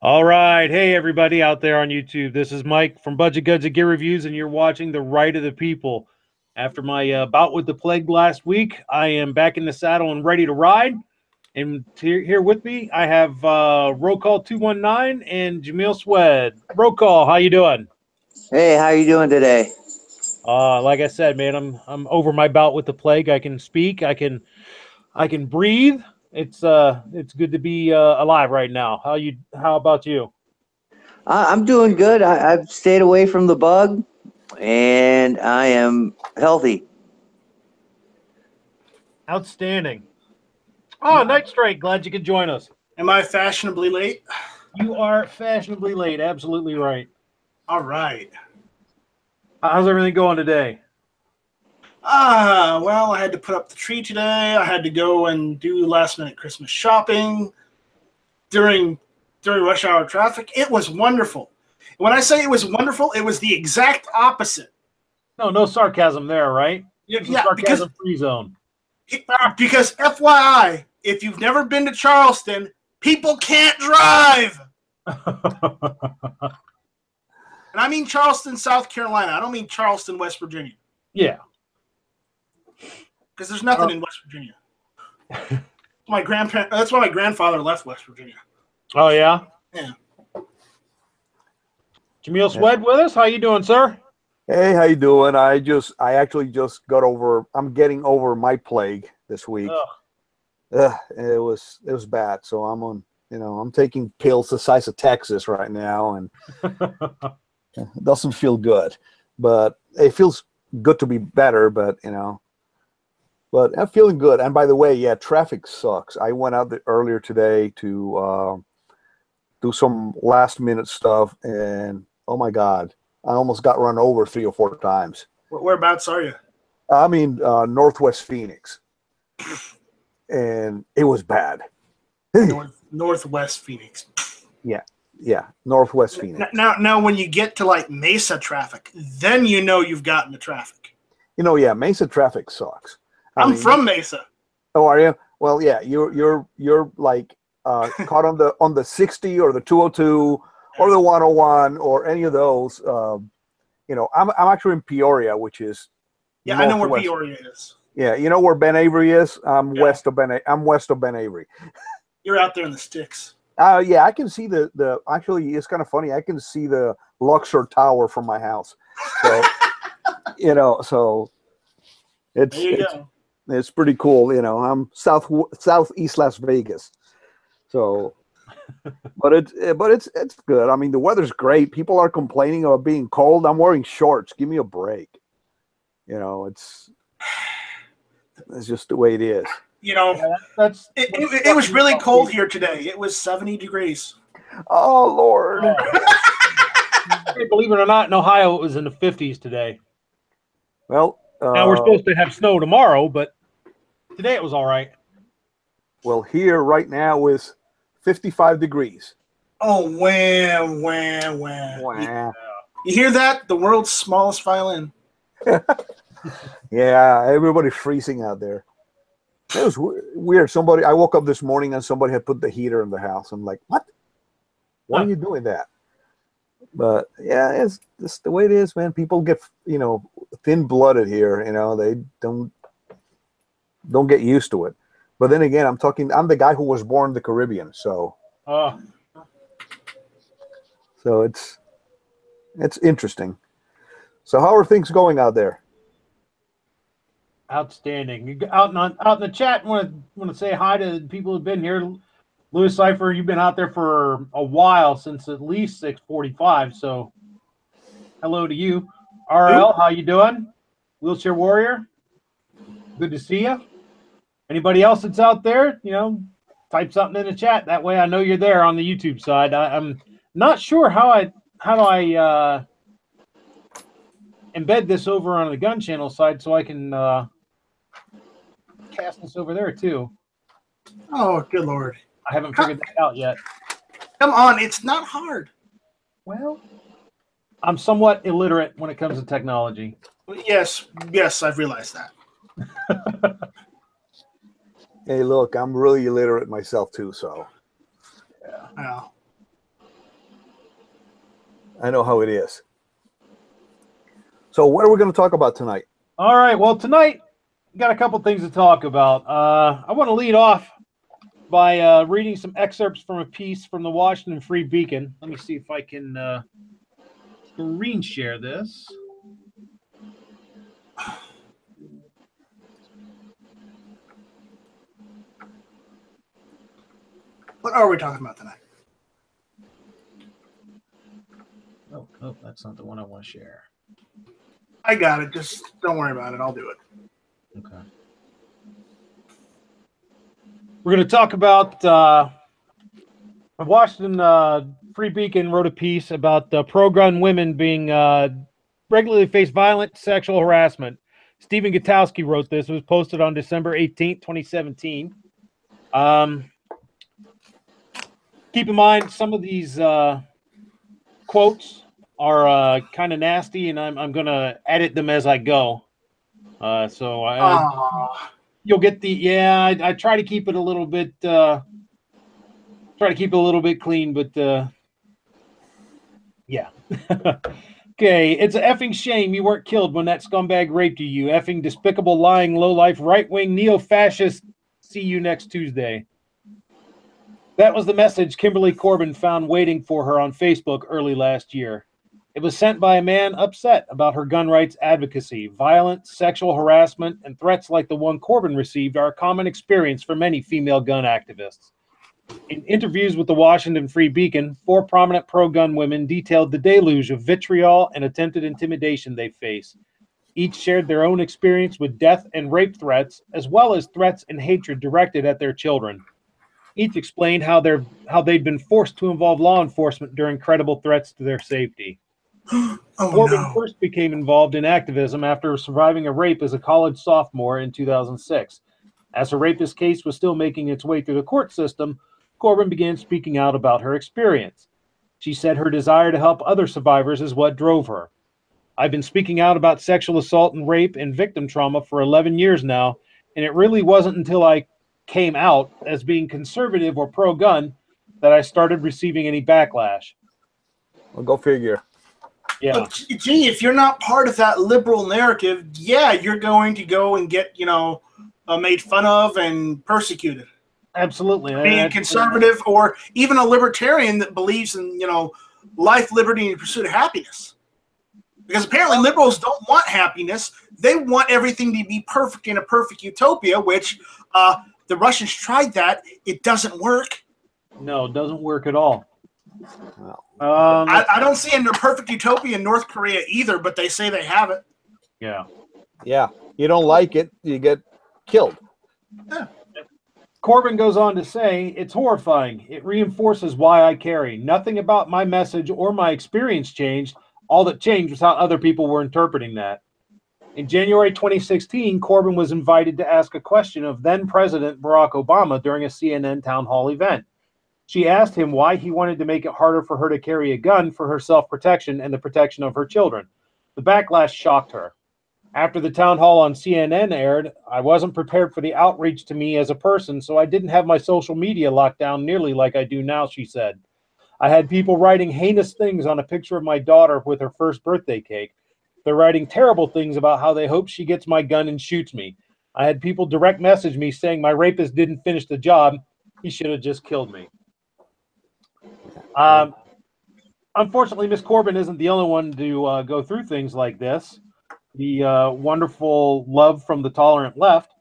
All right. Hey, everybody out there on YouTube. This is Mike from Budget Goods and Gear Reviews, and you're watching The Right of the People. After my bout with the plague last week, I am back in the saddle and ready to ride. And here with me, I have Roll Call 219 and Jamil Swed. Roll Call, how you doing? Hey, how you doing today? Like I said, man, I'm over my bout with the plague. I can speak. I can breathe. It's good to be alive right now. How about you? I'm doing good. I've stayed away from the bug, and I am healthy. Outstanding. Oh, Night Strike, glad you could join us. Am I fashionably late? You are fashionably late. Absolutely right. All right. How's everything going today? Well, I had to put up the tree today. I had to go and do last-minute Christmas shopping during rush hour traffic. It was wonderful. When I say it was wonderful, it was the exact opposite. No sarcasm there, right? Yeah, sarcasm-free zone. Because FYI, if you've never been to Charleston, people can't drive. And I mean Charleston, South Carolina. I don't mean Charleston, West Virginia. Yeah. Because there's nothing in West Virginia. That's why my grandfather left West Virginia. Oh, yeah? Yeah. Jamil Swed with us. How you doing, sir? Hey, how you doing? I actually just I'm getting over my plague this week. It was bad. So I'm taking pills the size of Texas right now, and it doesn't feel good. But it feels good to be better, but I'm feeling good. And by the way, yeah, traffic sucks. I went out earlier today to do some last minute stuff, and oh my God, I almost got run over 3 or 4 times. Whereabouts are you? I'm in Northwest Phoenix, and it was bad. Northwest Phoenix. Yeah, Northwest Phoenix. Now, when you get to like Mesa traffic, then you've gotten the traffic. Yeah, Mesa traffic sucks. I'm from Mesa. Oh, are you? Well, yeah, you're like caught on the 60 or the 202 or the 101 or any of those. I'm actually in Peoria, which is I know where Peoria is. Yeah, you know where Ben Avery is? I'm west of Ben Avery. You're out there in the sticks. Yeah, I can see the actually it's kind of funny. I can see the Luxor Tower from my house. So so it's pretty cool. I'm southeast Las Vegas. So but it's good. I mean, the weather's great. People are complaining about being cold. I'm wearing shorts. Give me a break. It's just the way it is. It was really cold here today. It was 70 degrees. Oh, Lord. Hey, believe it or not, in Ohio, it was in the 50s today. Well, now we're supposed to have snow tomorrow, but today it was all right. Well, here right now is 55 degrees. Oh, wham. You hear that? The world's smallest violin. Yeah, everybody's freezing out there. It was weird. I woke up this morning and somebody had put the heater in the house. I'm like, what? Why are you doing that? But yeah, it's just the way it is, man. People get, thin-blooded here. They don't get used to it. But then again, I'm the guy who was born in the Caribbean, so it's interesting. So how are things going out there? Outstanding. You out in the chat. Want to say hi to people who've been here. Louis Cipher, you've been out there for a while, since at least 6:45. So hello to you. RL, how you doing? Wheelchair Warrior, good to see you. Anybody else that's out there, type something in the chat. That way I know you're there on the YouTube side. I'm not sure how do I embed this over on the gun channel side so I can cast this over there too. Oh, good Lord. I haven't figured that out yet. Come on, it's not hard. Well, I'm somewhat illiterate when it comes to technology. Yes, I've realized that. Hey, look, I'm really illiterate myself too, so. Yeah. I know how it is. So what are we going to talk about tonight? All right. Well, tonight we got a couple things to talk about. I want to lead off by reading some excerpts from a piece from the Washington Free Beacon. Let me see if I can screen share this. What are we talking about tonight? Oh, that's not the one I want to share. I got it. Just don't worry about it. I'll do it. Okay. We're going to talk about Washington Free Beacon wrote a piece about pro-gun women being regularly face violent sexual harassment. Stephen Gutowski wrote this. It was posted on December 18th, 2017. Keep in mind, some of these quotes are kind of nasty, and I'm going to edit them as I go. You'll get the I try to keep it a little bit clean, but yeah. Okay, it's an effing shame you weren't killed when that scumbag raped you, you effing despicable, lying, low-life, right-wing, neo-fascist. See you next Tuesday. That was the message Kimberly Corbin found waiting for her on Facebook early last year. It was sent by a man upset about her gun rights advocacy. Violence, sexual harassment, and threats like the one Corbin received are a common experience for many female gun activists. In interviews with the Washington Free Beacon, 4 prominent pro-gun women detailed the deluge of vitriol and attempted intimidation they face. Each shared their own experience with death and rape threats, as well as threats and hatred directed at their children. Each explained how they'd been forced to involve law enforcement during credible threats to their safety. Corbin first became involved in activism after surviving a rape as a college sophomore in 2006. As her rapist case was still making its way through the court system, Corbin began speaking out about her experience. She said her desire to help other survivors is what drove her. I've been speaking out about sexual assault and rape and victim trauma for 11 years now, and it really wasn't until I came out as being conservative or pro-gun that I started receiving any backlash. Well, go figure. Yeah. But, gee, if you're not part of that liberal narrative, yeah, you're going to go and get, made fun of and persecuted. Absolutely. Being conservative or even a libertarian that believes in, life, liberty, and the pursuit of happiness. Because apparently liberals don't want happiness. They want everything to be perfect in a perfect utopia, which the Russians tried that. It doesn't work. No, it doesn't work at all. I don't see a perfect utopia in North Korea either, but they say they have it. Yeah. Yeah. You don't like it, you get killed. Yeah. Corbin goes on to say, it's horrifying. It reinforces why I carry. Nothing about my message or my experience changed. All that changed was how other people were interpreting that. In January 2016, Corbin was invited to ask a question of then-President Barack Obama during a CNN town hall event. She asked him why he wanted to make it harder for her to carry a gun for her self-protection and the protection of her children. The backlash shocked her. After the town hall on CNN aired, I wasn't prepared for the outreach to me as a person, so I didn't have my social media locked down nearly like I do now, she said. I had people writing heinous things on a picture of my daughter with her first birthday cake. They're writing terrible things about how they hope she gets my gun and shoots me. I had people direct message me saying my rapist didn't finish the job. He should have just killed me. Unfortunately, Miss Corbin isn't the only one to go through things like this. The wonderful love from the tolerant left.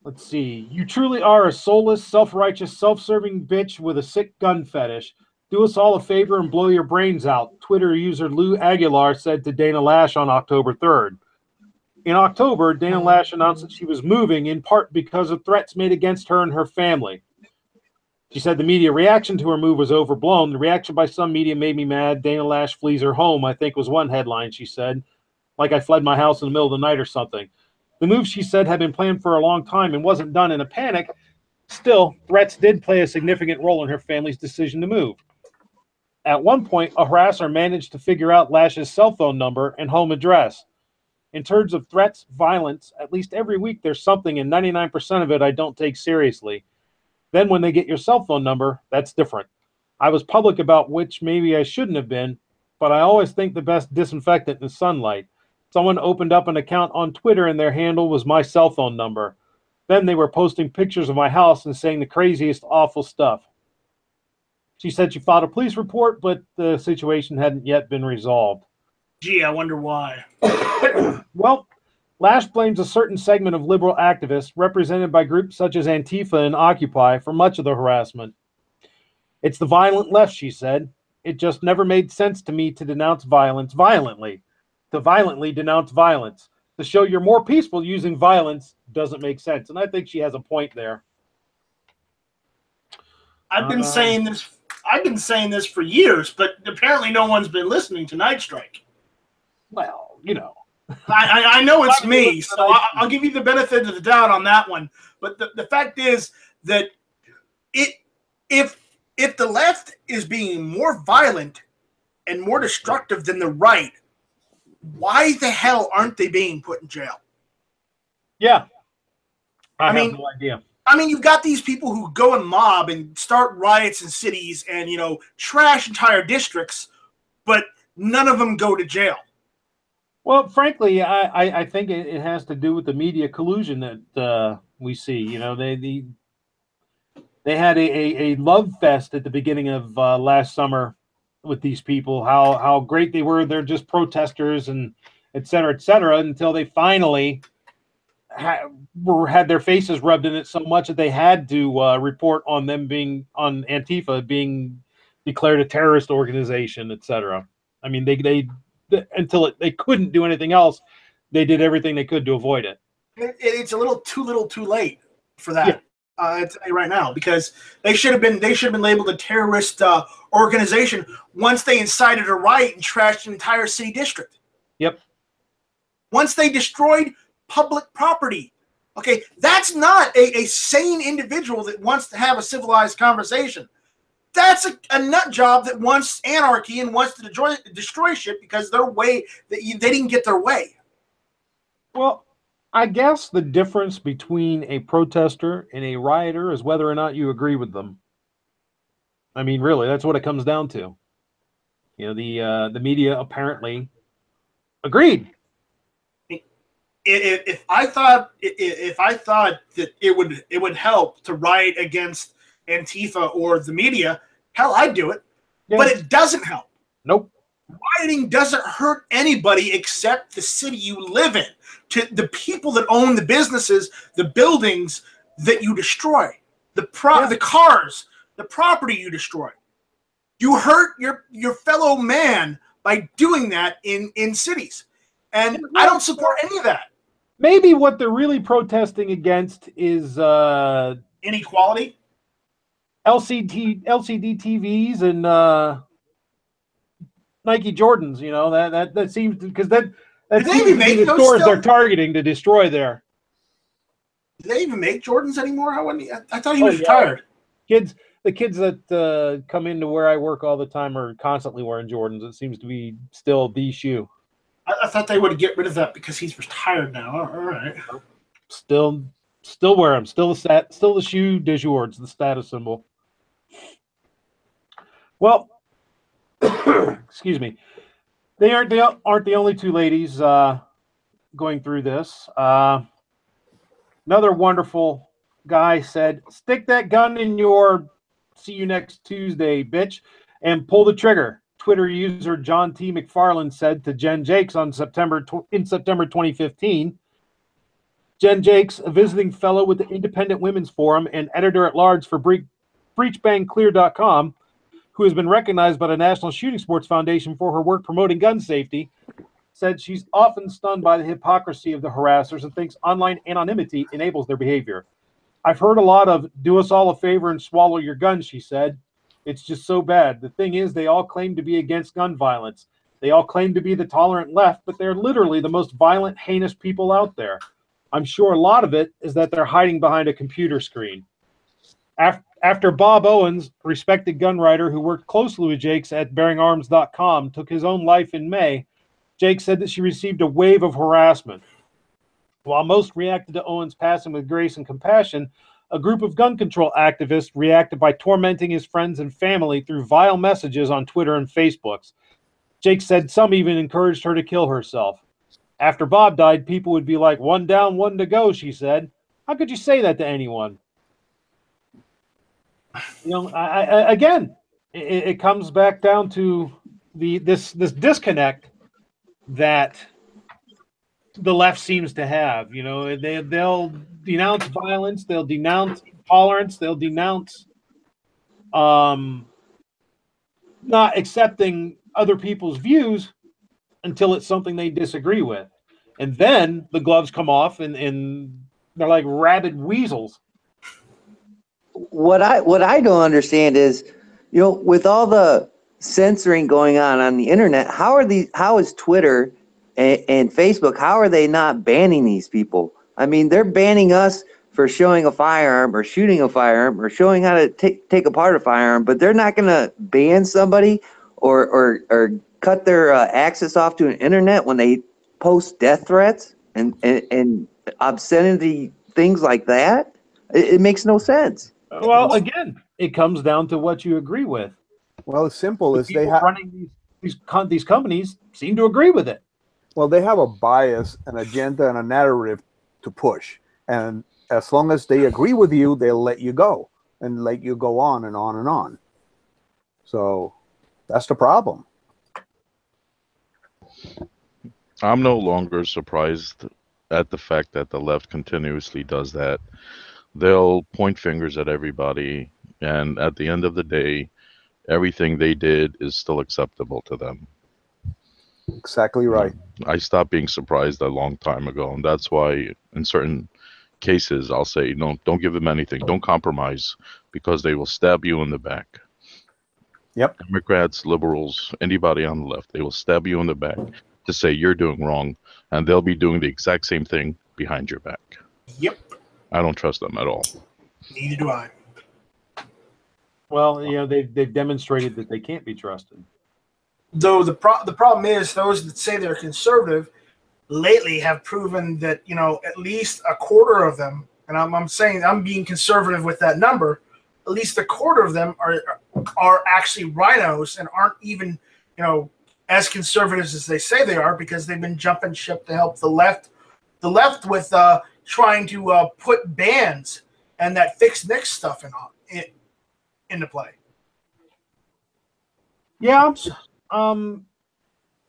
Let's see. You truly are a soulless, self-righteous, self-serving bitch with a sick gun fetish. Do us all a favor and blow your brains out, Twitter user Lou Aguilar said to Dana Lash on October 3rd. In October, Dana Lash announced that she was moving in part because of threats made against her and her family. She said the media reaction to her move was overblown. The reaction by some media made me mad. Dana Lash flees her home, I think was one headline, she said. Like I fled my house in the middle of the night or something. The move, she said, had been planned for a long time and wasn't done in a panic. Still, threats did play a significant role in her family's decision to move. At one point, a harasser managed to figure out Lash's cell phone number and home address. In terms of threats, violence, at least every week there's something, and 99% of it I don't take seriously. Then when they get your cell phone number, that's different. I was public about which maybe I shouldn't have been, but I always think the best disinfectant is sunlight. Someone opened up an account on Twitter and their handle was my cell phone number. Then they were posting pictures of my house and saying the craziest, awful stuff. She said she filed a police report, but the situation hadn't yet been resolved. Gee, I wonder why. Well, Lash blames a certain segment of liberal activists, represented by groups such as Antifa and Occupy, for much of the harassment. It's the violent left, she said. It just never made sense to me to denounce violence violently. To violently denounce violence. To show you're more peaceful using violence doesn't make sense. And I think she has a point there. I've been saying this for years, but apparently no one's been listening to Night Strike. Well, you know. I know it's me, so I'll give you the benefit of the doubt on that one. But the fact is that if the left is being more violent and more destructive than the right, why the hell aren't they being put in jail? Yeah. I have no idea. I mean, you've got these people who go and mob and start riots in cities and, trash entire districts, but none of them go to jail. Well, frankly, I think it has to do with the media collusion that we see. They had a love fest at the beginning of last summer with these people, how great they were. They're just protesters and et cetera, until they finally had their faces rubbed in it so much that they had to report on them being on Antifa being declared a terrorist organization, et cetera. I mean, they they couldn't do anything else. They did everything they could to avoid it. It's a little too late for that. Yeah. I'll tell you right now, because they should have been labeled a terrorist organization once they incited a riot and trashed an entire city district. Yep. Once they destroyed public property. Okay, that's not a sane individual that wants to have a civilized conversation. That's a nut job that wants anarchy and wants to destroy shit because they didn't get their way. Well, I guess the difference between a protester and a rioter is whether or not you agree with them. I mean, really, that's what it comes down to. The media apparently agreed. If I thought that it would help to riot against Antifa or the media, hell, I'd do it. Yeah. But it doesn't help. Nope. Rioting doesn't hurt anybody except the city you live in, to the people that own the businesses, the buildings that you destroy, the cars, the property you destroy. You hurt your fellow man by doing that in cities. And I don't support any of that. Maybe what they're really protesting against is inequality, LCD TVs, and Nike Jordans. That seems, because that seems to be the stores they're targeting to destroy there. Do they even make Jordans anymore? I thought he was retired. The kids that come into where I work all the time are constantly wearing Jordans. It seems to be still the shoe. I thought they would get rid of that because he's retired now. All right. Still wear them. Still the shoe du jour. It's the status symbol. Well, excuse me. They aren't the only two ladies going through this. Another wonderful guy said, "Stick that gun in your see you next Tuesday, bitch, and pull the trigger." Twitter user John T. McFarland said to Jen Jakes in September 2015. Jen Jakes, a visiting fellow with the Independent Women's Forum and editor-at-large for BreachBangClear.com, who has been recognized by the National Shooting Sports Foundation for her work promoting gun safety, said she's often stunned by the hypocrisy of the harassers and thinks online anonymity enables their behavior. "I've heard a lot of 'do us all a favor and swallow your gun,'" she said. "It's just so bad. The thing is, they all claim to be against gun violence. They all claim to be the tolerant left, but they're literally the most violent, heinous people out there. I'm sure a lot of it is that they're hiding behind a computer screen." After Bob Owens, a respected gun writer who worked closely with Jakes at BearingArms.com, took his own life in May, Jakes said that she received a wave of harassment. While most reacted to Owens' passing with grace and compassion, a group of gun control activists reacted by tormenting his friends and family through vile messages on Twitter and Facebook. Jake said some even encouraged her to kill herself. After Bob died, people would be like, "One down, one to go," she said. How could you say that to anyone? You know, again, it comes back down to this disconnect that the left seems to have. You know, they'll denounce violence, they'll denounce intolerance, they'll denounce not accepting other people's views until it's something they disagree with, and then the gloves come off, and they're like rabid weasels. What I don't understand is, you know, with all the censoring going on the internet, how is Twitter and Facebook, how are they not banning these people? I mean, they're banning us for showing a firearm or shooting a firearm or showing how to take apart a firearm, but they're not going to ban somebody or cut their access off to an internet when they post death threats and obscenity, things like that. It makes no sense. Well, again, it comes down to what you agree with. Well, it's simple The as they people have. running these companies seem to agree with it. Well, they have a bias, an agenda, and a narrative to push. And as long as they agree with you, they'll let you go and let you go on and on and on. So that's the problem. I'm no longer surprised at the fact that the left continuously does that. They'll point fingers at everybody, and at the end of the day, everything they did is still acceptable to them. Exactly right. I stopped being surprised a long time ago, and that's why in certain cases I'll say, no, don't give them anything. Don't compromise, because they will stab you in the back. Yep. Democrats, liberals, anybody on the left, they will stab you in the back to say you're doing wrong, and they'll be doing the exact same thing behind your back. Yep. I don't trust them at all. Neither do I. Well, you know, they've demonstrated that they can't be trusted. Though the problem is those that say they're conservative lately have proven that, you know, at least a quarter of them, and I'm saying I'm being conservative with that number, at least a quarter of them are actually rhinos and aren't even, you know, as conservatives as they say they are, because they've been jumping ship to help the left with trying to put bans and that fixed Nick stuff into play. Yeah.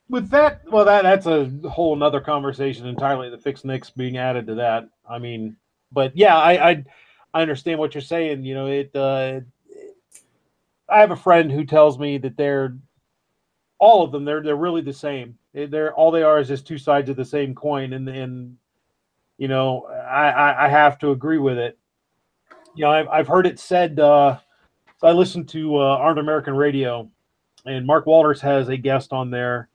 With that, well, that's a whole nother conversation entirely. The fixed nicks being added to that. I mean, but yeah, I understand what you're saying. You know, I have a friend who tells me that all of them, they're really the same. All they are is just two sides of the same coin, and you know, I have to agree with it. You know, I've heard it said. So I listen to Armed American Radio, and Mark Walters has a guest on there.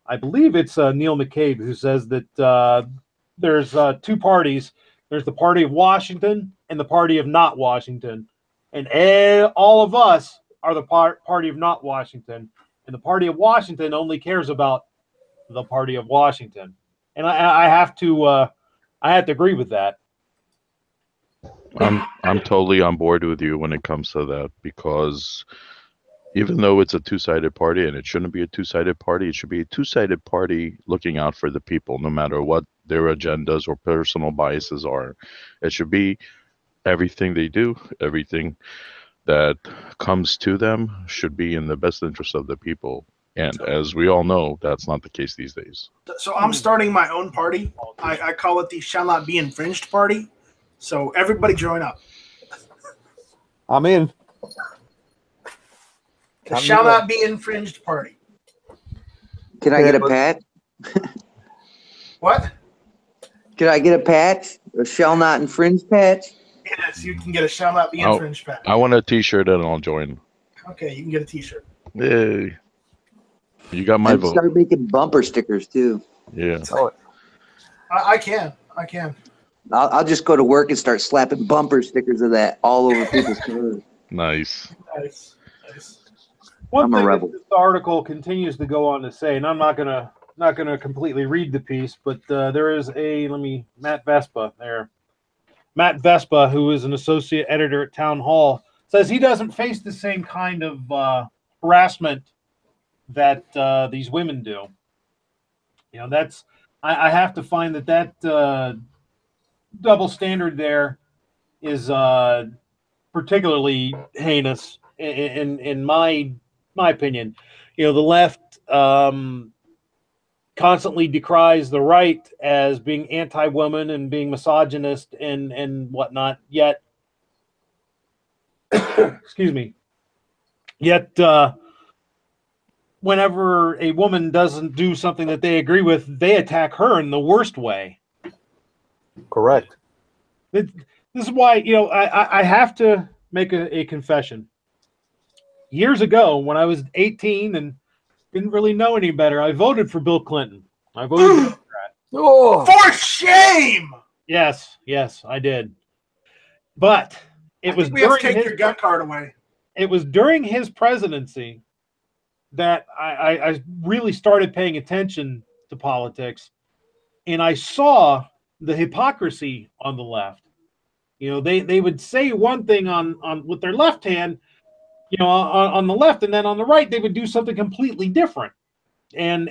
I believe it's Neil McCabe, who says that there's two parties. There's the party of Washington and the party of not Washington, and all of us are the party of not Washington, and the party of Washington only cares about the party of Washington, and I have to agree with that. I'm totally on board with you when it comes to that, because even though it's a two-sided party, and it shouldn't be a two-sided party, it should be a two-sided party looking out for the people, no matter what their agendas or personal biases are. It should be everything they do, everything that comes to them should be in the best interest of the people. And as we all know, that's not the case these days. So I'm starting my own party. I call it the Shall Not Be Infringed Party. So everybody join up. I'm in. The Shall Not Be Infringed Party. Can I get a patch? What? Can I get a patch? A shall not infringe patch? Yes, you can get a Shall Not Be Infringed patch. I want a t-shirt and I'll join. Okay, you can get a t-shirt. Yay. You got my vote. Start making bumper stickers too. Yeah. I can. I'll just go to work and start slapping bumper stickers of that all over people's cars. Nice. One I'm a thing rebel. that this article continues to go on to say, and I'm not gonna completely read the piece, but there is Matt Vespa there. Matt Vespa, who is an associate editor at Town Hall, says he doesn't face the same kind of harassment that these women do. You know, that's I have to find that double standard there is particularly heinous in my opinion. You know, the left constantly decries the right as being anti-woman and being misogynist and whatnot. Yet, excuse me. Yet, whenever a woman doesn't do something that they agree with, they attack her in the worst way. Correct. This is why, you know, I have to make a confession. Years ago, when I was 18 and didn't really know any better, I voted for Bill Clinton. I voted Democrat. Oh, For shame! Yes, I did. But it was we have to during take your gun card away. It was during his presidency that I really started paying attention to politics, and I saw the hypocrisy on the left. You know, they would say one thing on with their left hand, you know, on the left, and then on the right they would do something completely different. And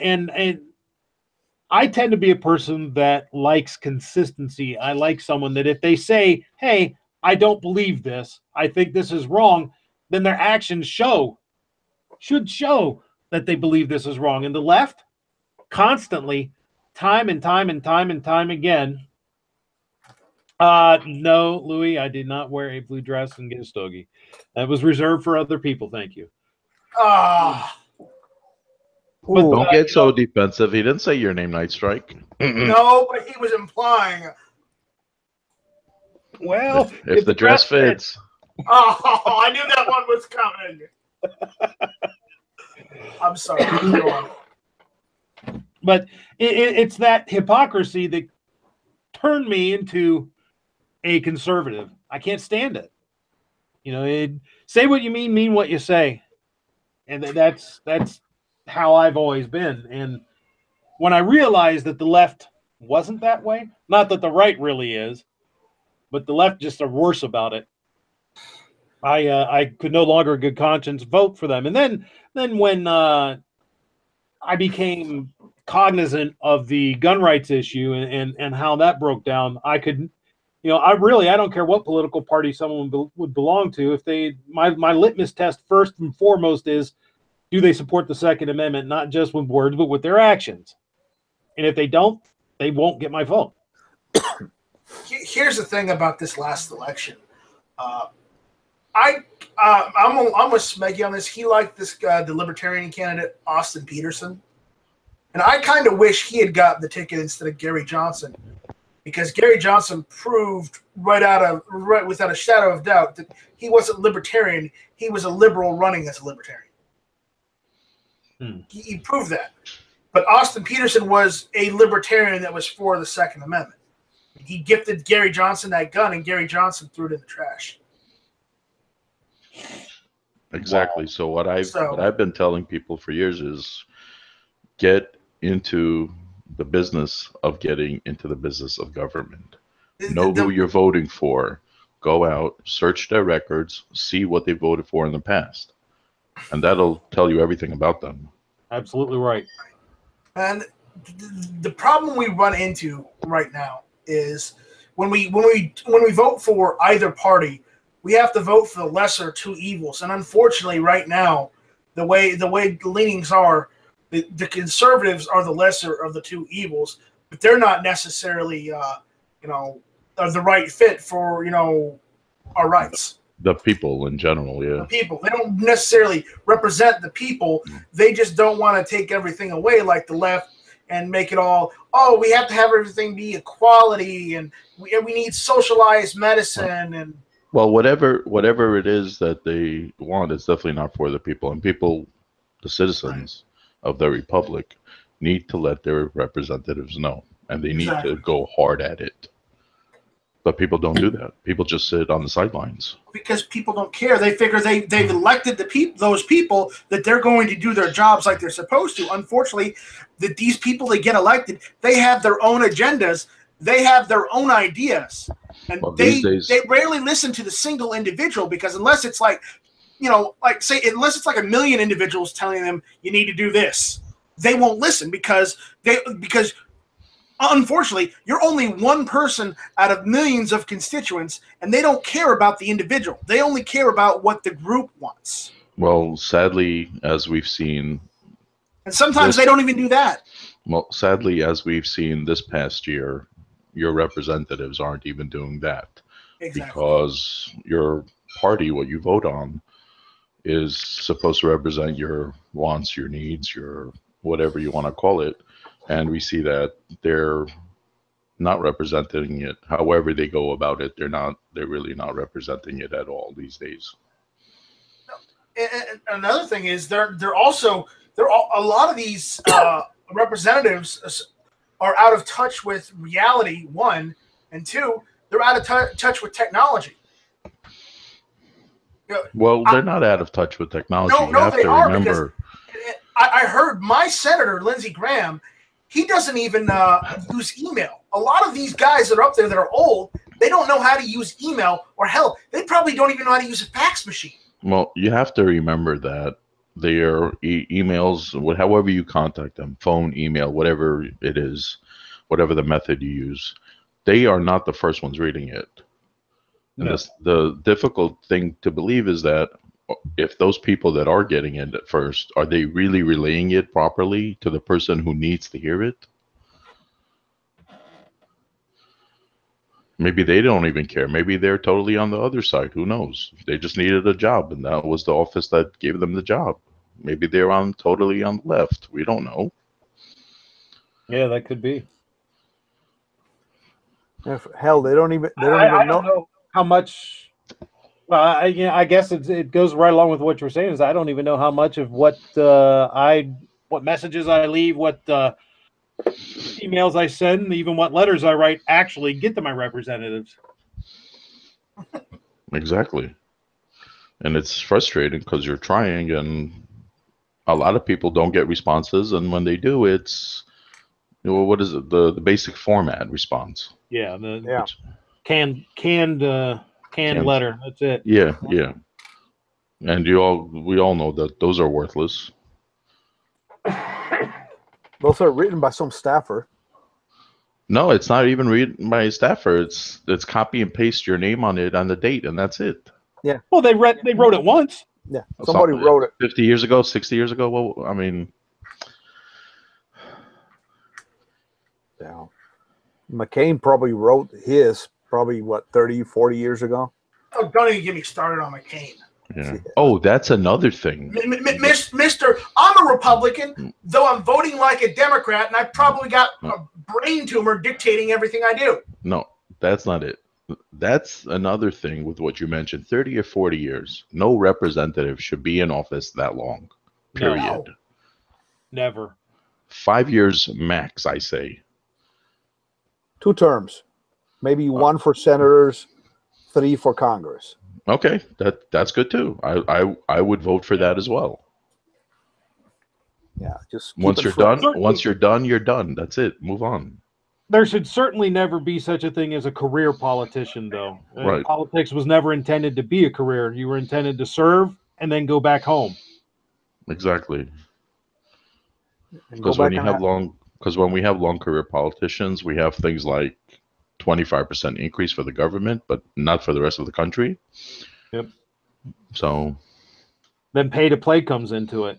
I tend to be a person that likes consistency. I like someone that if they say, "Hey, I don't believe this. I think this is wrong," then their actions should show that they believe this is wrong. And the left constantly, time and time again. No, Louis, I did not wear a blue dress and get a stogie. That was reserved for other people. Thank you. But don't get so defensive. He didn't say your name, Night Strike. No, but he was implying. Well, if the dress fits. Oh, I knew that one was coming. I'm sorry. Go on. But it's that hypocrisy that turned me into a conservative. I can't stand it. You know, say what you mean what you say, and that's how I've always been. And when I realized that the left wasn't that way, not that the right really is, but the left just are worse about it, I could no longer in good conscience vote for them. And then when I became cognizant of the gun rights issue and how that broke down, I could, you know, I don't care what political party someone would belong to. If my litmus test first and foremost is, do they support the Second Amendment, not just with words, but with their actions? And if they don't, they won't get my vote. Here's the thing about this last election. I'm with Smeggy on this. He liked this guy, the Libertarian candidate, Austin Peterson. And I kind of wish he had gotten the ticket instead of Gary Johnson, because Gary Johnson proved right without a shadow of doubt that he wasn't libertarian. He was a liberal running as a libertarian. He proved that. But Austin Peterson was a libertarian that was for the Second Amendment. He gifted Gary Johnson that gun, and Gary Johnson threw it in the trash. Exactly. Wow. So what I've been telling people for years is get into the business of getting into the business of government. Know who you're voting for. Go out, search their records, see what they voted for in the past. And that'll tell you everything about them. Absolutely right. And the problem we run into right now is when we vote for either party, we have to vote for the lesser two evils. And unfortunately, right now, the way the leanings are, the conservatives are the lesser of the two evils, but they're not necessarily the right fit for our rights. The people in general, yeah. The people. They don't necessarily represent the people. They just don't want to take everything away like the left and make it all, we have to have everything be equality, and we need socialized medicine. And well, whatever it is that they want, it's definitely not for the people. And people, the citizens of the republic, need to let their representatives know. And they need to go hard at it. But people don't do that. People just sit on the sidelines. Because people don't care. They figure they've elected those people that they're going to do their jobs like they're supposed to. Unfortunately, that these people that get elected, they have their own agendas they have their own ideas, and Well, they these days- they rarely listen to the single individual, because unless it's like, unless it's like a million individuals telling them you need to do this, they won't listen, because unfortunately you're only one person out of millions of constituents, and they don't care about the individual. They only care about what the group wants. Well, sadly, as we've seen, And sometimes they don't even do that. well, sadly, as we've seen this past year, your representatives aren't even doing that. Exactly. Because your party, what you vote on, is supposed to represent your wants, your needs, your whatever you want to call it. And we see that they're not representing it. However they go about it, they're really not representing it at all these days. And another thing is a lot of these representatives are out of touch with reality, one, and two, they're out of touch with technology. Well, they're not out of touch with technology. No, You no, have they to are, remember. because I heard my senator, Lindsey Graham, he doesn't even use email. A lot of these guys that are up there that are old, they don't know how to use email, or hell, they probably don't even know how to use a fax machine. Well, you have to remember that their emails, however you contact them, phone, email, whatever it is, whatever the method you use, they are not the first ones reading it. And No. the difficult thing to believe is that if those people that are getting it at first, are they really relaying it properly to the person who needs to hear it? Maybe they don't even care. Maybe they're totally on the other side. Who knows? They just needed a job, and that was the office that gave them the job. Maybe they're totally on the left. We don't know. Yeah, that could be. Hell, they don't even I know. don't know how much. Well, I guess it goes right along with what you're saying. Is I don't even know how much of what messages I leave, what emails I send, even what letters I write actually get to my representatives. Exactly. And it's frustrating because you're trying, and a lot of people don't get responses. And when they do, it's, what is it? The basic format response. Yeah, Yeah. canned letter. That's it. Yeah, yeah. And we all know that those are worthless. Those are written by some staffer. No, it's not even written by a staffer. It's copy and paste your name on it on the date, and that's it. Yeah. Well, they wrote it once. Yeah. Somebody wrote it 50 years ago, 60 years ago. Well, I mean, yeah. McCain probably wrote his probably 30, 40 years ago. Oh, don't even get me started on McCain. yeah. Oh, that's another thing. Mister, I'm a Republican, though I'm voting like a Democrat, and I probably got a brain tumor dictating everything I do. No, that's not it. That's another thing with what you mentioned. 30 or 40 years. No representative should be in office that long. Period. No. Never. 5 years max, I say. 2 terms, maybe 1 for senators, 3 for Congress. Okay, that's good too. I would vote for that as well. Yeah, just Once you're done, you're done. That's it. Move on. There should certainly never be such a thing as a career politician, though. Right. Politics was never intended to be a career. You were intended to serve and then go back home. Exactly. And Because go when back you have when we have long career politicians, we have things like 25% increase for the government, but not for the rest of the country. Yep. So Then pay to play comes into it.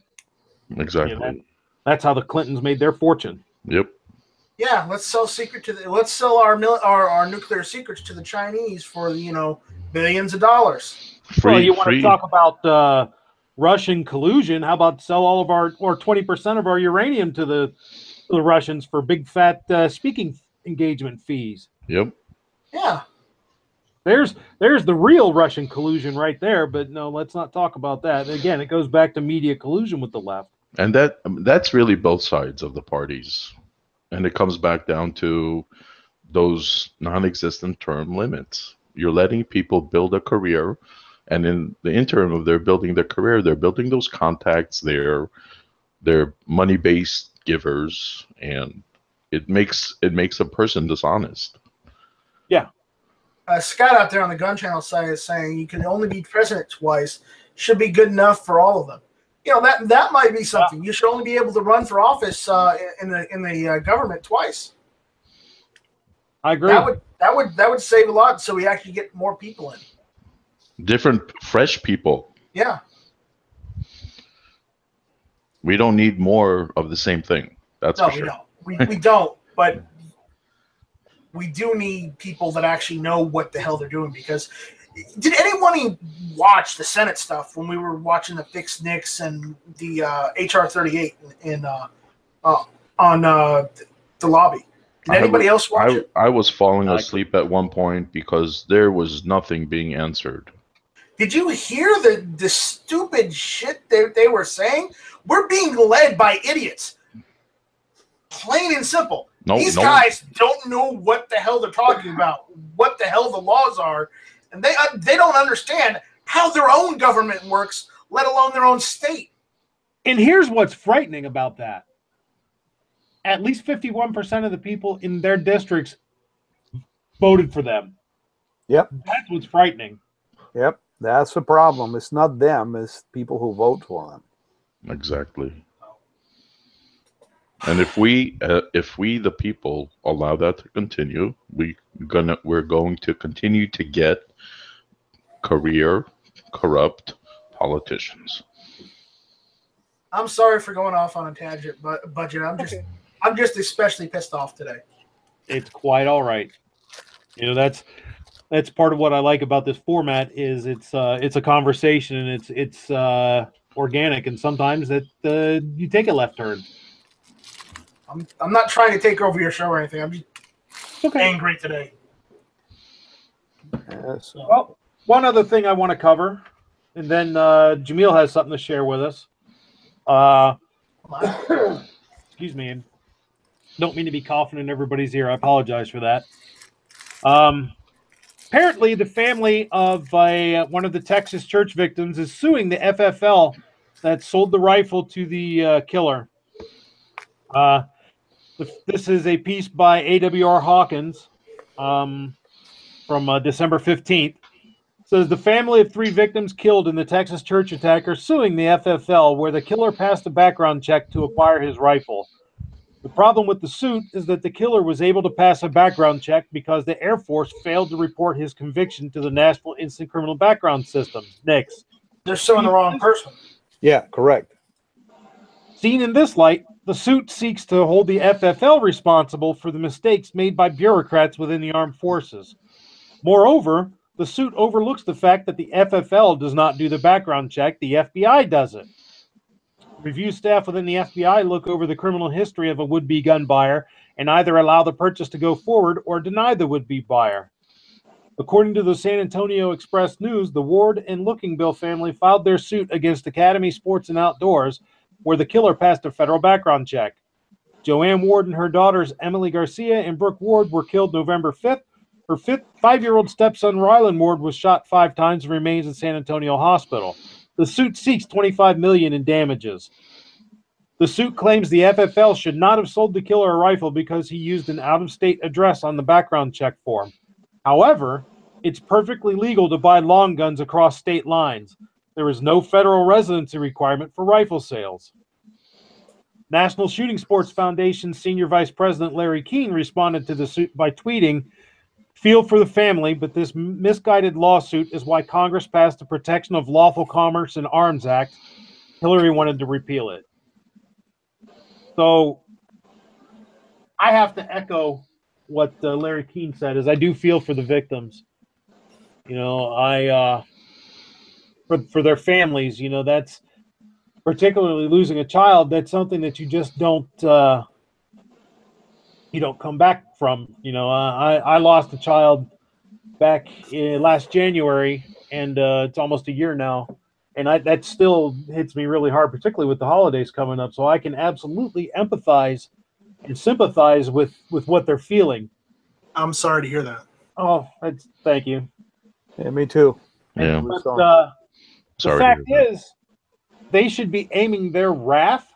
exactly. Yeah, that's how the Clintons made their fortune. Yep. Yeah, let's sell our nuclear secrets to the Chinese for billions of dollars. Well, you want to talk about Russian collusion? How about sell all of our 20% of our uranium to the Russians for big fat speaking engagement fees? Yep. Yeah. There's the real Russian collusion right there. But no, let's not talk about that. Again, it goes back to media collusion with the left. And that's really both sides of the parties. And it comes back down to those non-existent term limits. You're letting people build a career, and in the interim of their building their career, they're building those contacts. They're money-based givers, and it makes a person dishonest. Yeah. Scott out there on the gun channel side is saying you can only be president twice. Should be good enough for all of them. You know, that might be something. You should only be able to run for office in the government twice. I agree. That would save a lot, so we actually get more people in. Different, fresh people. Yeah. We don't need more of the same thing. That's for sure. No, we don't. We don't. But we do need people that actually know what the hell they're doing. Because did anyone watch the Senate stuff when we were watching the Fix Nix and the HR 38 on the lobby? Did anybody else watch it? I was falling asleep at one point because there was nothing being answered. Did you hear the stupid shit they were saying? We're being led by idiots. Plain and simple. These guys don't know what the hell they're talking about, what the hell the laws are, and they don't understand how their own government works, let alone their own state. And here's what's frightening about that. At least 51% of the people in their districts voted for them. Yep. That's what's frightening. Yep. That's the problem. It's not them. It's people who vote for them. Exactly. And if we the people allow that to continue, we're going to continue to get career corrupt politicians. I'm sorry for going off on a tangent, but Budget. I'm just especially pissed off today. It's quite all right. You know, that's part of what I like about this format is it's a conversation and it's organic, and sometimes that you take a left turn. I'm not trying to take over your show or anything. I'm just angry today. Well, one other thing I want to cover, and then Jamil has something to share with us. Excuse me. Don't mean to be coughing in everybody's ear. I apologize for that. Apparently, the family of one of the Texas church victims is suing the FFL that sold the rifle to the killer. This is a piece by AWR Hawkins from December 15th. It says the family of 3 victims killed in the Texas church attack are suing the FFL, where the killer passed a background check to acquire his rifle. The problem with the suit is that the killer was able to pass a background check because the Air Force failed to report his conviction to the National Instant Criminal Background System, NICS. They're suing the wrong person. Yeah, correct. Seen in this light, the suit seeks to hold the FFL responsible for the mistakes made by bureaucrats within the armed forces. Moreover, the suit overlooks the fact that the FFL does not do the background check, the FBI does it. Review staff within the FBI look over the criminal history of a would-be gun buyer and either allow the purchase to go forward or deny the would-be buyer. According to the San Antonio Express News, the Ward and Lookingbill family filed their suit against Academy Sports and Outdoors, where the killer passed a federal background check. Joanne Ward and her daughters Emily Garcia and Brooke Ward were killed November 5th. Her 5-year-old stepson Rylan Ward was shot 5 times and remains in San Antonio Hospital. The suit seeks $25 million in damages. The suit claims the FFL should not have sold the killer a rifle because he used an out-of-state address on the background check form. However, it's perfectly legal to buy long guns across state lines. There is no federal residency requirement for rifle sales. National Shooting Sports Foundation Senior Vice President Larry Keene responded to the suit by tweeting, "Feel for the family, but this misguided lawsuit is why Congress passed the Protection of Lawful Commerce and Arms Act. Hillary wanted to repeal it." So I have to echo what Larry Keene said, is I do feel for the victims. You know, for their families, you know, that's particularly losing a child. That's something that you just don't come back from. You know, I lost a child back in last January, and it's almost a year now, and that still hits me really hard, particularly with the holidays coming up. So I can absolutely empathize and sympathize with what they're feeling. I'm sorry to hear that. Oh, thank you. Yeah, me too. Yeah. But, the fact is, they should be aiming their wrath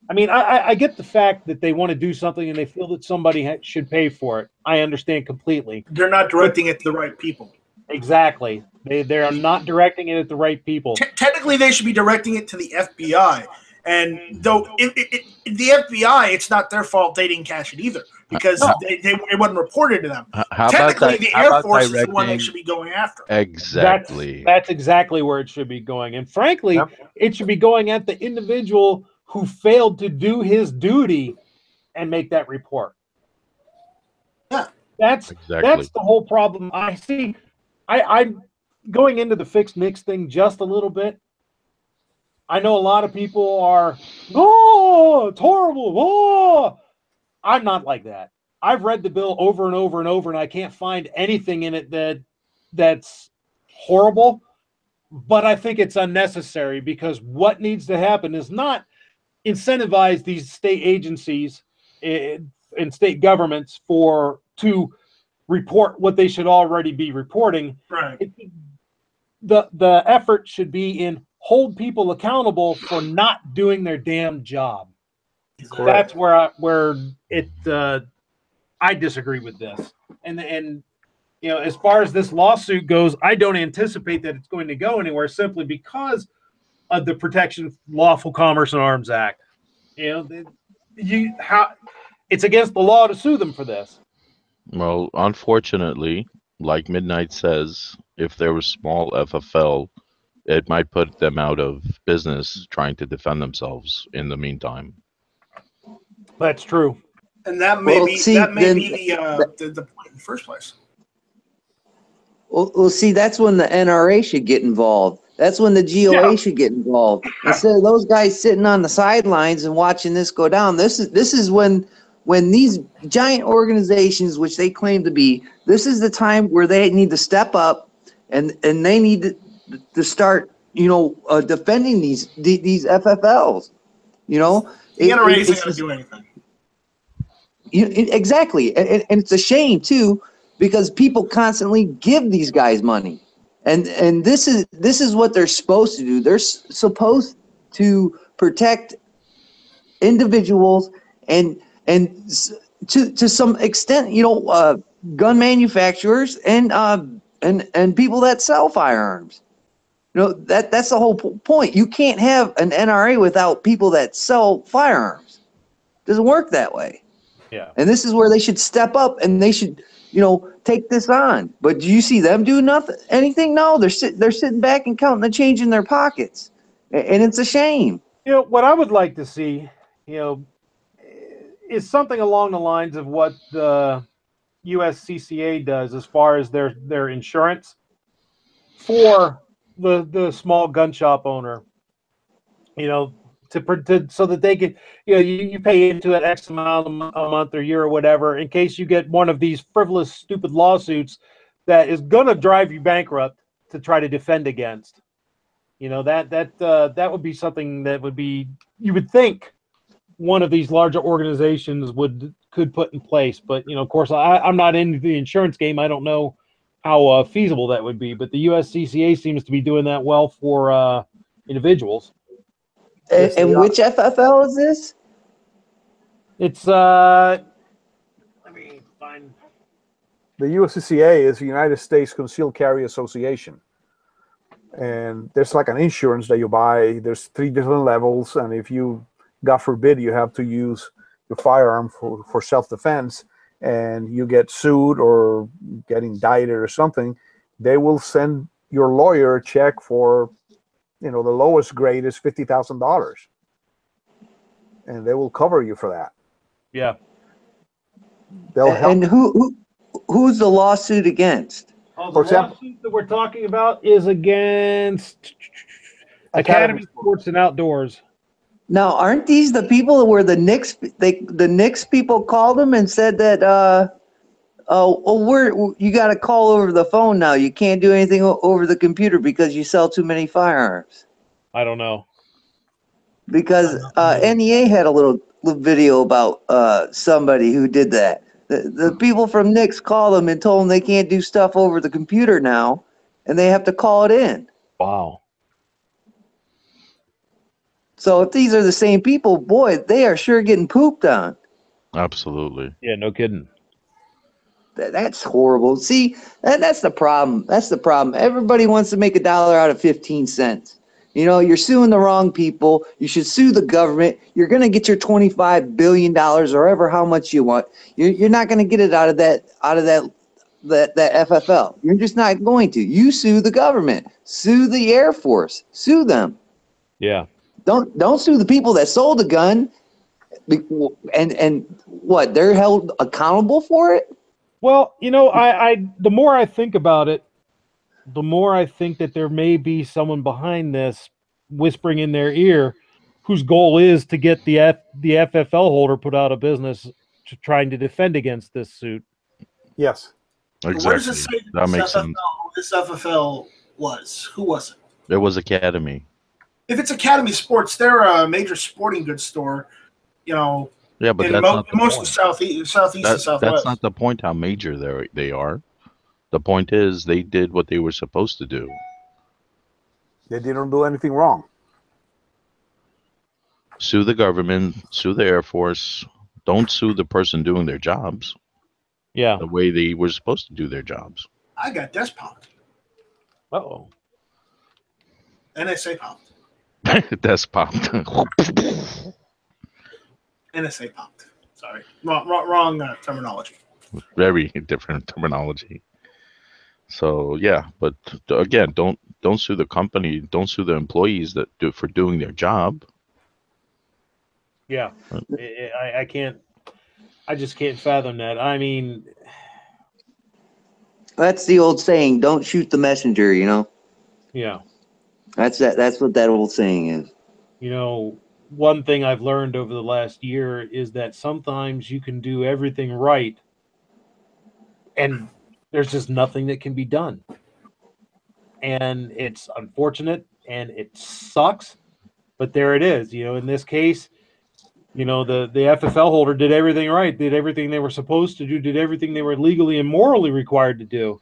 I mean, I get the fact that they want to do something and they feel that somebody should pay for it. I understand completely. They're not directing it to the right people. Exactly. They are not directing it at the right people. Technically, they should be directing it to the FBI. And though the FBI, it's not their fault they didn't catch it either, because it wasn't reported to them. Technically, the Air Force is the one they should be going after. Exactly. That's exactly where it should be going. And frankly, it should be going at the individual who failed to do his duty and make that report. Yeah. That's the whole problem I see. I'm going into the fixed mix thing just a little bit. I know a lot of people are, oh, it's horrible. Oh, I'm not like that. I've read the bill over and over and over, and I can't find anything in it that's horrible. But I think it's unnecessary, because what needs to happen is not incentivize these state agencies and state governments to report what they should already be reporting. Right. The effort should be in hold people accountable for not doing their damn job. Correct. That's where I disagree with this. And you know, as far as this lawsuit goes, I don't anticipate that it's going to go anywhere, simply because of the Protection of Lawful Commerce and Arms Act. You know, it's against the law to sue them for this. Well, unfortunately, like Midnight says, if there was small FFL, it might put them out of business trying to defend themselves in the meantime. That's true. And that may be the point in the first place. Well, see, that's when the NRA should get involved. That's when the GOA should get involved. Instead of those guys sitting on the sidelines and watching this go down, this is when these giant organizations, which they claim to be, this is the time where they need to step up and they need to start, defending these FFLs. You know, the NRA isn't going to do anything. Exactly, and it's a shame too, because people constantly give these guys money, and this is what they're supposed to do. They're supposed to protect individuals and to some extent, gun manufacturers and people that sell firearms. That's the whole point. You can't have an NRA without people that sell firearms. It doesn't work that way. Yeah. And this is where they should step up and they should, take this on. But do you see them do anything? No, they're sitting back and counting the change in their pockets, and it's a shame. What I would like to see, is something along the lines of what the USCCA does as far as their insurance for the small gun shop owner. So that they could, you pay into it X amount a month or year or whatever, in case you get one of these frivolous, stupid lawsuits that is going to drive you bankrupt to try to defend against. That would be something that would be, you would think one of these larger organizations could put in place. But, of course, I'm not in the insurance game. I don't know how feasible that would be. But the USCCA seems to be doing that well for individuals. And which FFL is this? It's let me find. The USCCA is the United States Concealed Carry Association, and there's like an insurance that you buy. There's 3 different levels, and if you, God forbid, you have to use your firearm for self-defense, and you get sued or get indicted or something, they will send your lawyer a check for, the lowest grade is $50,000, and they will cover you for that. Yeah. They'll help. And who's the lawsuit against? The lawsuit that we're talking about is against Academy Sports and Outdoors. Now, aren't these the people where the Knicks people called them and said that you got to call over the phone now. You can't do anything over the computer because you sell too many firearms. I don't know. Because NEA had a little video about somebody who did that. The people from Knicks called them and told them they can't do stuff over the computer now, and they have to call it in. Wow. So if these are the same people, boy, they are sure getting pooped on. Absolutely. Yeah, no kidding. That's horrible. See, that's the problem. That's the problem. Everybody wants to make $1 out of 15 cents. You know, you're suing the wrong people. You should sue the government. You're going to get your $25 billion or ever how much you want. You're not going to get it out of that FFL. You're just not going to. You sue the government. Sue the Air Force. Sue them. Yeah. Don't sue the people that sold the gun. And what? They're held accountable for it? Well, you know, the more I think about it, the more I think that there may be someone behind this whispering in their ear whose goal is to get the FFL holder put out of business, trying to defend against this suit. Yes. Exactly. Where does it say that makes sense. this FFL was? Who was it? It was Academy. If it's Academy Sports, they're a major sporting goods store, you know. Yeah, but in that's not the most point. of southeast and southwest. That's not the point how major they are. The point is they did what they were supposed to do. They didn't do anything wrong. Sue the government, sue the Air Force. Don't sue the person doing their jobs. Yeah. The way they were supposed to do their jobs. I got desk popped. Uh-oh. NSA popped. Desk popped. NSA popped. Sorry, wrong terminology. Very different terminology. So yeah, but again, don't sue the company. Don't sue the employees for doing their job. Yeah, I can't. I just can't fathom that. I mean, That's the old saying, don't shoot the messenger, you know? yeah. That's what that old saying is. You know, one thing I've learned over the last year is that sometimes you can do everything right and there's just nothing that can be done. And it's unfortunate and it sucks, but there it is. You know, in this case, you know, the FFL holder did everything right, did everything they were supposed to do, did everything they were legally and morally required to do.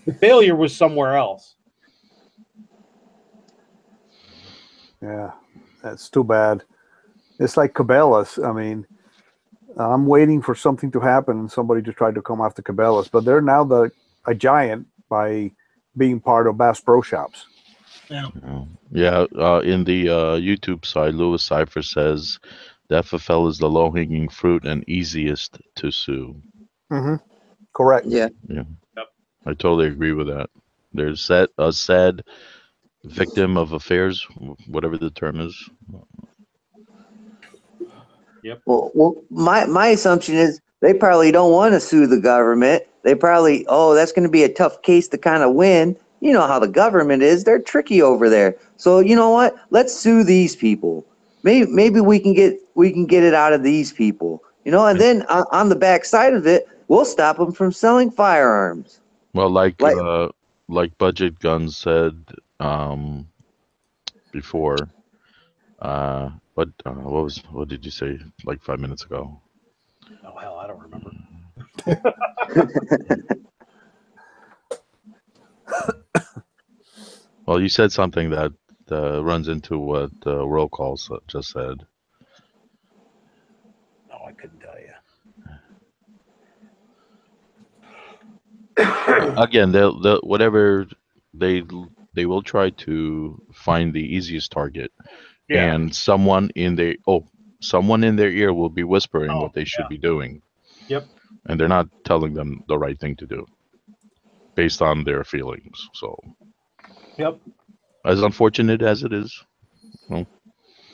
The failure was somewhere else. Yeah, that's too bad. It's like Cabela's. I mean, I'm waiting for something to happen and somebody to try to come after Cabela's, but they're now a giant by being part of Bass Pro Shops. Yeah. Yeah. In the YouTube side, Louis Cipher says the FFL is the low-hanging fruit and easiest to sue. Mm-hmm. Correct. Yeah. Yeah. Yep. I totally agree with that. There's a sad victim of affairs, whatever the term is. Yep. Well, my assumption is they probably don't want to sue the government. They probably, that's going to be a tough case to kind of win. You know how the government is; they're tricky over there. So you know what? Let's sue these people. Maybe we can get it out of these people. You know, and then on the back side of it, we'll stop them from selling firearms. Well, like Budget Guns said before. What did you say like 5 minutes ago? Oh hell, I don't remember. Well, you said something that runs into what Roll Call just said. No, I couldn't tell you. Again, they'll whatever they will try to find the easiest target, and someone in their ear will be whispering what they should be doing. Yep. And they're not telling them the right thing to do, based on their feelings. So. Yep. As unfortunate as it is. Well.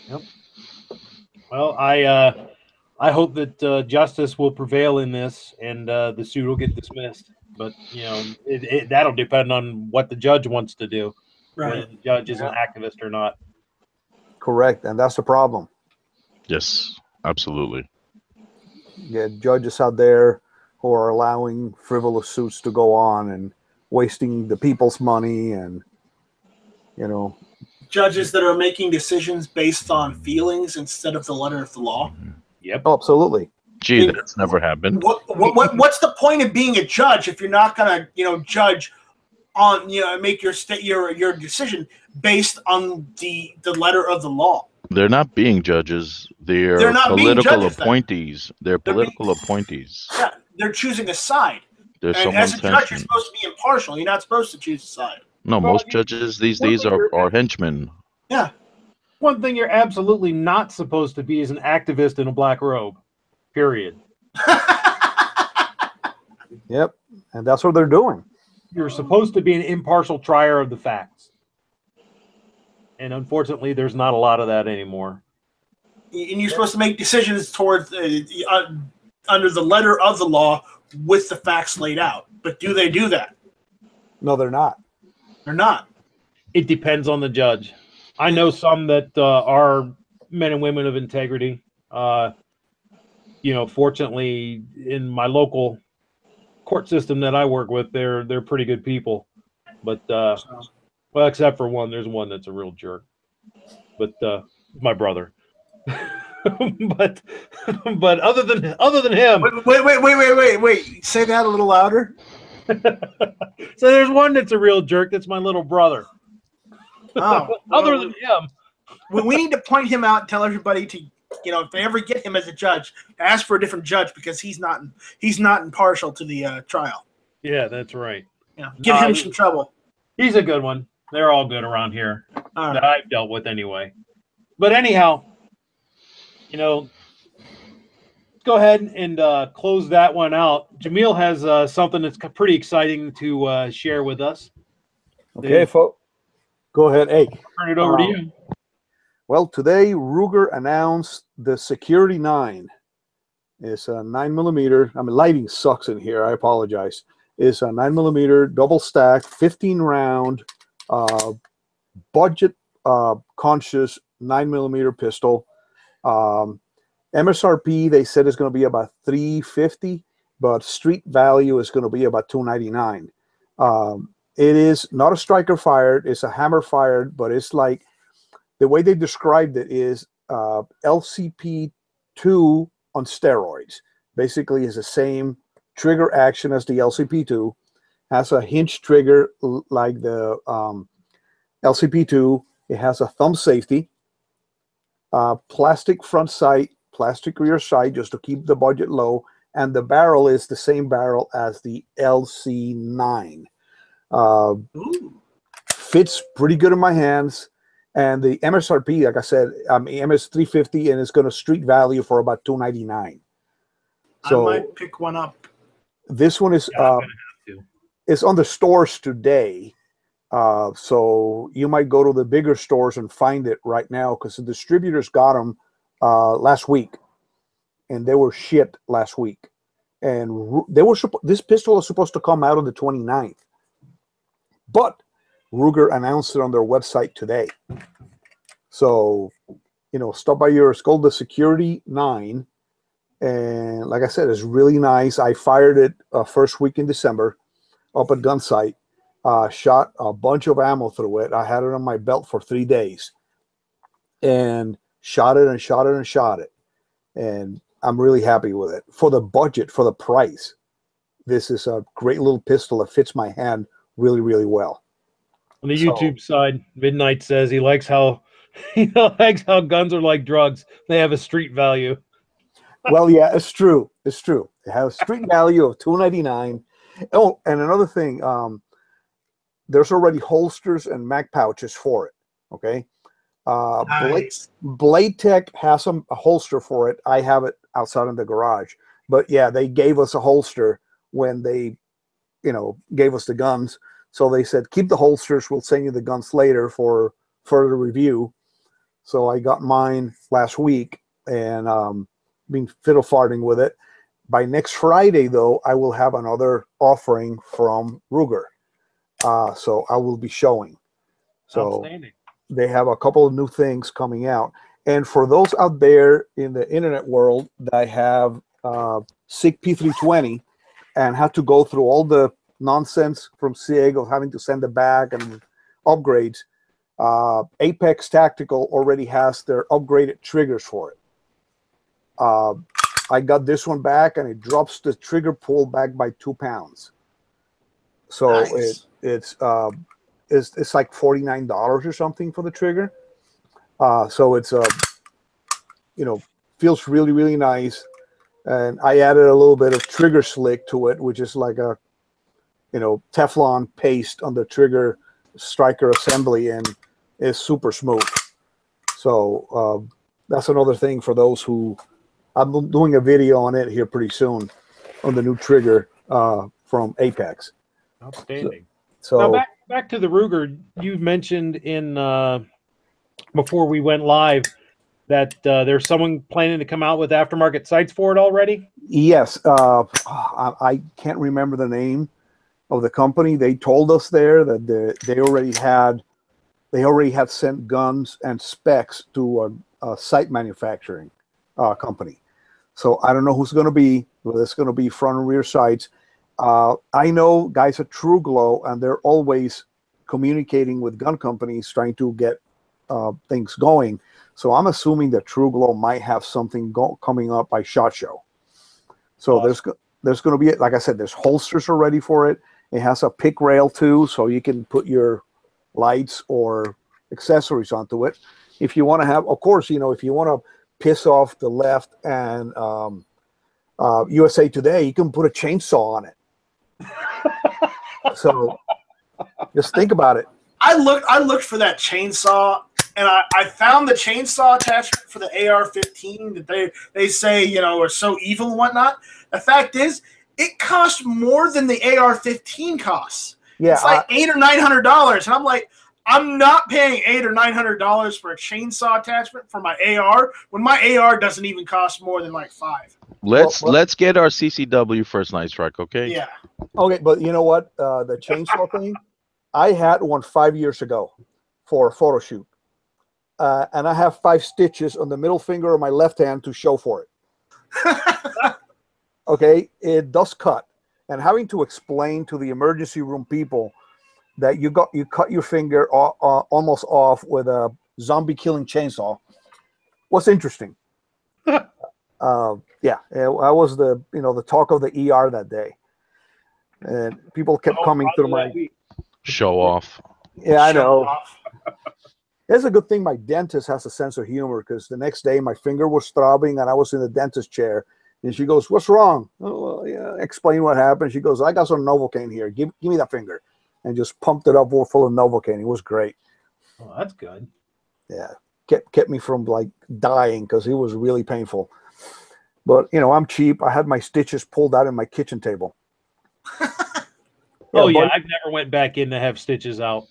Yep. Well, I hope that justice will prevail in this, and the suit will get dismissed. But you know, that'll depend on what the judge wants to do, whether the judge is an activist or not. Correct, and that's the problem. Yes, absolutely. Yeah, judges out there who are allowing frivolous suits to go on and wasting the people's money, and you know, judges that are making decisions based on feelings instead of the letter of the law. Yep, oh, absolutely. Gee, that's never happened. What's the point of being a judge if you're not gonna, judge on, make your decision based on the letter of the law? They're not being judges. They're not being political judges, then. appointees. They're political appointees. Yeah, they're choosing a side. They're And as someone's a judge, you're henchman. supposed to be impartial. You're not supposed to choose a side. No, Well, most judges these days are henchmen. Yeah. One thing you're absolutely not supposed to be is an activist in a black robe. Period. Yep, and that's what they're doing. You're supposed to be an impartial trier of the facts. And unfortunately, there's not a lot of that anymore. And you're supposed to make decisions towards under the letter of the law with the facts laid out. But do they do that? No, they're not. They're not. It depends on the judge. I know some that are men and women of integrity. Fortunately, in my local court system that I work with, they're pretty good people. But well, except for one, there's one that's a real jerk. But my brother. but other than him, Wait! Say that a little louder. So there's one that's a real jerk. That's my little brother. Oh, Other than him, we need to point him out and tell everybody to, if they ever get him as a judge, ask for a different judge because he's not impartial to the trial. Yeah, that's right. Give him some trouble. He's a good one. They're all good around here that I've dealt with anyway. But anyhow, go ahead and close that one out. Jamil has something that's pretty exciting to share with us. Okay, folks. Go ahead. Hey, Turn it over to you. Well, today Ruger announced the Security 9. It's a 9mm. I mean, lighting sucks in here. I apologize. It's a 9mm double stack, 15 round, budget conscious 9mm pistol. MSRP they said is going to be about $350, but street value is going to be about $299. It is not a striker fired; it's a hammer fired, but it's like the way they described it is LCP2 on steroids. Basically, is the same trigger action as the LCP2. Has a hinge trigger like the LCP2. It has a thumb safety. Plastic front sight, plastic rear sight, just to keep the budget low, and the barrel is the same barrel as the LC9. Fits pretty good in my hands, and the MSRP, like I said, MS 350, and it's going to street value for about $299. So I might pick one up. This one is it's on the stores today. So you might go to the bigger stores and find it right now because the distributors got them last week, and they were shipped last week. And this pistol was supposed to come out on the 29th, but Ruger announced it on their website today. So, stop by it's called the Security 9, and like I said, it's really nice. I fired it first week in December up at Gunsight. Shot a bunch of ammo through it. I had it on my belt for 3 days and shot it and shot it and shot it. And I'm really happy with it. For the budget, for the price, this is a great little pistol that fits my hand really, really well. On the YouTube side, Midnight says he likes how guns are like drugs. They have a street value. Well, yeah, it's true. It's true. It has a street value of $299. Oh, and another thing, there's already holsters and mag pouches for it. Okay. Nice. Blade Tech has a holster for it. I have it outside in the garage. But yeah, they gave us a holster when they, gave us the guns. So they said, keep the holsters. We'll send you the guns later for further review. So I got mine last week and been fiddle farting with it. By next Friday, though, I will have another offering from Ruger. So I will be showing. So they have a couple of new things coming out. And for those out there in the internet world that have SIG P320 and have to go through all the nonsense from SIG of having to send it back and upgrades, Apex Tactical already has their upgraded triggers for it. I got this one back, and it drops the trigger pull back by 2 pounds. So nice. it's like $49 or something for the trigger. So it's feels really, really nice. And I added a little bit of trigger slick to it, which is like a Teflon paste on the trigger striker assembly, and it's super smooth. So that's another thing for those who, I'm doing a video on it here pretty soon on the new trigger from Apex. Outstanding. So now back to the Ruger. You mentioned in before we went live that there's someone planning to come out with aftermarket sights for it already. yes, I can't remember the name of the company. They told us there that they already had sent guns and specs to a sight manufacturing company. So I don't know who's going to be, whether it's going to be front and rear sights. I know guys at True Glow, and they're always communicating with gun companies trying to get things going. So I'm assuming that True Glow might have something coming up by SHOT Show. So awesome. There's going to be, like I said, there's holsters already for it. It has a pick rail too, so you can put your lights or accessories onto it. If you want to have, of course, if you want to piss off the left and USA Today, you can put a chainsaw on it. So just think about it. I looked for that chainsaw, and I found the chainsaw attachment for the AR-15 that they say are so evil and whatnot. The fact is, it cost more than the AR-15 costs. Yeah, it's like $800 or $900, and I'm like, I'm not paying $800 or $900 for a chainsaw attachment for my AR when my AR doesn't even cost more than like $5. Let's get our CCW first night strike, okay? Yeah. Okay, but you know what? The chainsaw thing, I had one 5 years ago for a photo shoot, and I have 5 stitches on the middle finger of my left hand to show for it. Okay, it does cut, and having to explain to the emergency room people that you cut your finger almost off with a zombie killing chainsaw was interesting. Yeah, I was the the talk of the ER that day, and people kept coming through my show off. Yeah, I know. It's a good thing my dentist has a sense of humor, because the next day my finger was throbbing and I was in the dentist chair, and she goes, "What's wrong?" Oh, well, yeah. Explain what happened. She goes, "I got some Novocaine here. Give me that finger," and just pumped it up full of Novocaine. It was great. Oh, that's good. Yeah, kept me from like dying, because it was really painful. But I'm cheap. I had my stitches pulled out in my kitchen table. Oh yeah, I've never went back in to have stitches out.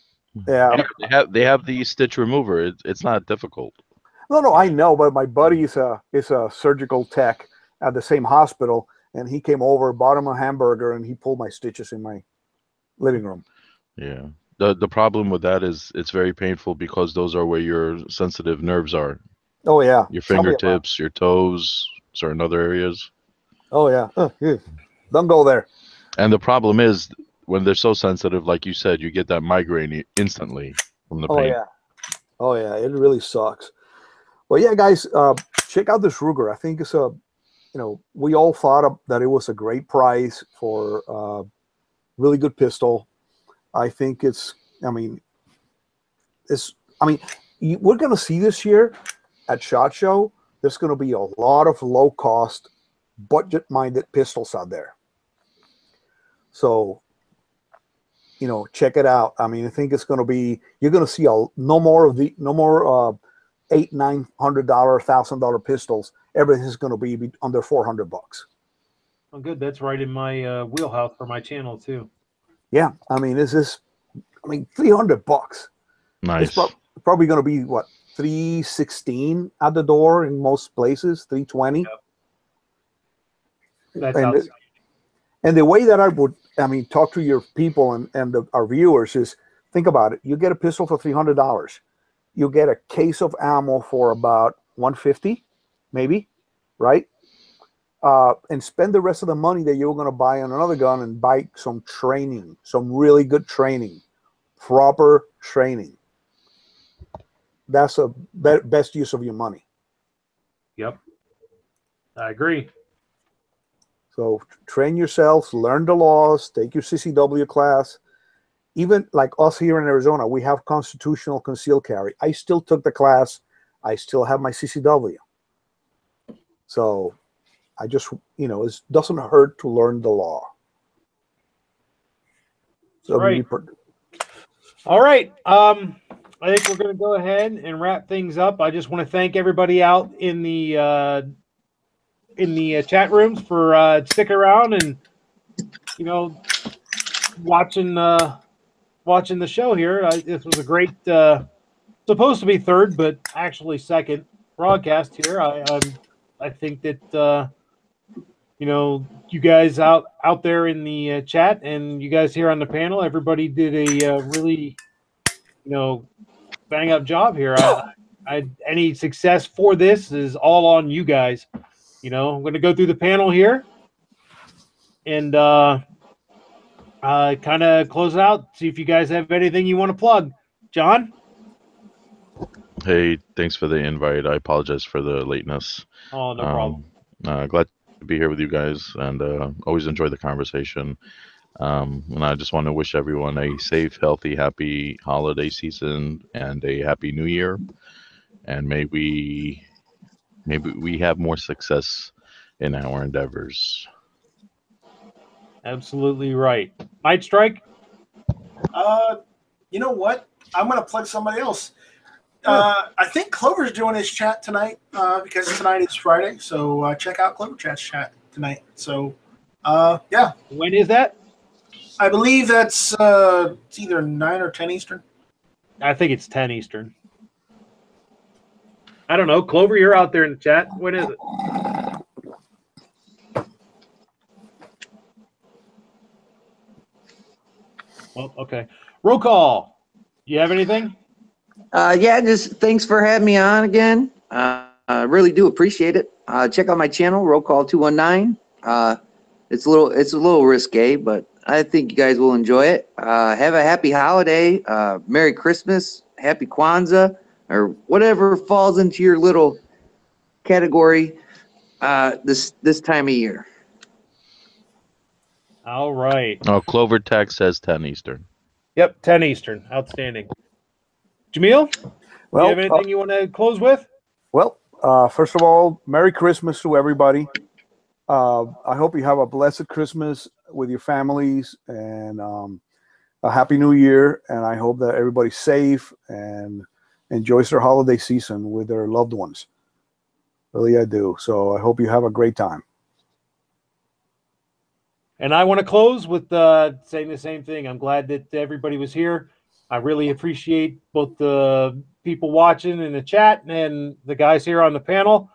Yeah, they have the stitch remover. It's not difficult. No, I know, but my buddy is a surgical tech at the same hospital, and he came over, bought him a hamburger, and he pulled my stitches in my living room. Yeah. The problem with that is it's very painful, because those are where your sensitive nerves are. Oh yeah. Your fingertips, your toes, certain other areas. Oh yeah. Don't go there. And the problem is, when they're so sensitive, like you said, you get that migraine instantly from the pain. Oh yeah, it really sucks. Well, yeah, guys, check out this Ruger. I think it's we all thought that it was a great price for a really good pistol. I think we're going to see this year at SHOT Show, there's going to be a lot of low-cost, budget-minded pistols out there. So, check it out. I think it's going to be, you're going to see no more $800, $900, $1,000 pistols. Everything's going to be under $400. Oh, good. That's right in my wheelhouse for my channel too. Yeah, $300. Nice. It's probably going to be what, $316 at the door in most places, $320. Yep. That's and the way that I would, talk to your people and our viewers is, think about it. You get a pistol for $300. You get a case of ammo for about $150, maybe, right? And spend the rest of the money that you're going to buy on another gun and buy some training, some really good training, proper training. That's a best use of your money. Yep, I agree. So train yourselves, learn the laws, take your CCW class. Even like us here in Arizona, we have constitutional concealed carry. I still took the class I still have my CCW. So I just, you know, it doesn't hurt to learn the law. So right. All right. I think we're going to go ahead and wrap things up. I just want to thank everybody out in the chat rooms for sticking around and, you know, watching the show here. This was a great, supposed to be third, but actually second broadcast here. I think that you know, you guys out there in the chat and you guys here on the panel, everybody did a really, you know, bang up job here. Any success for this is all on you guys. You know, I'm going to go through the panel here and kind of close it out. See if you guys have anything you want to plug. John? Hey, thanks for the invite. I apologize for the lateness. Oh, no problem. Glad to be here with you guys, and always enjoy the conversation. And I just want to wish everyone a safe, healthy, happy holiday season and a happy new year. And maybe we have more success in our endeavors. Absolutely right. Might Strike? You know what? I'm going to plug somebody else. I think Clover's doing his chat tonight because tonight is Friday. So check out Clover Chat's chat tonight. So, yeah. When is that? I believe that's it's either 9 or 10 Eastern. I think it's 10 Eastern. I don't know. Clover, you're out there in the chat. When is it? Well, okay. Roll call. You have anything? Yeah, just thanks for having me on again. I really do appreciate it. Check out my channel, Roll Call 219. It's a little risque, but I think you guys will enjoy it. Have a happy holiday, Merry Christmas, Happy Kwanzaa, or whatever falls into your little category this time of year. All right. Oh, Clover Tech says 10 Eastern. Yep, 10 Eastern. Outstanding. Jamil, Well, you have anything you want to close with? Well, first of all, Merry Christmas to everybody. I hope you have a blessed Christmas with your families and a Happy New Year. And I hope that everybody's safe and enjoys their holiday season with their loved ones. Really, I do. So I hope you have a great time. And I want to close with saying the same thing. I'm glad that everybody was here. I really appreciate both the people watching in the chat and the guys here on the panel.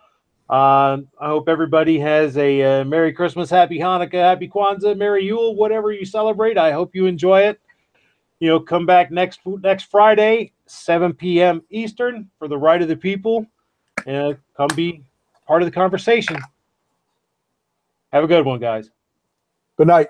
I hope everybody has a Merry Christmas, Happy Hanukkah, Happy Kwanzaa, Merry Yule, whatever you celebrate. I hope you enjoy it. You know, come back next Friday, 7 p.m. Eastern for the Right of the People. And come be part of the conversation. Have a good one, guys. Good night.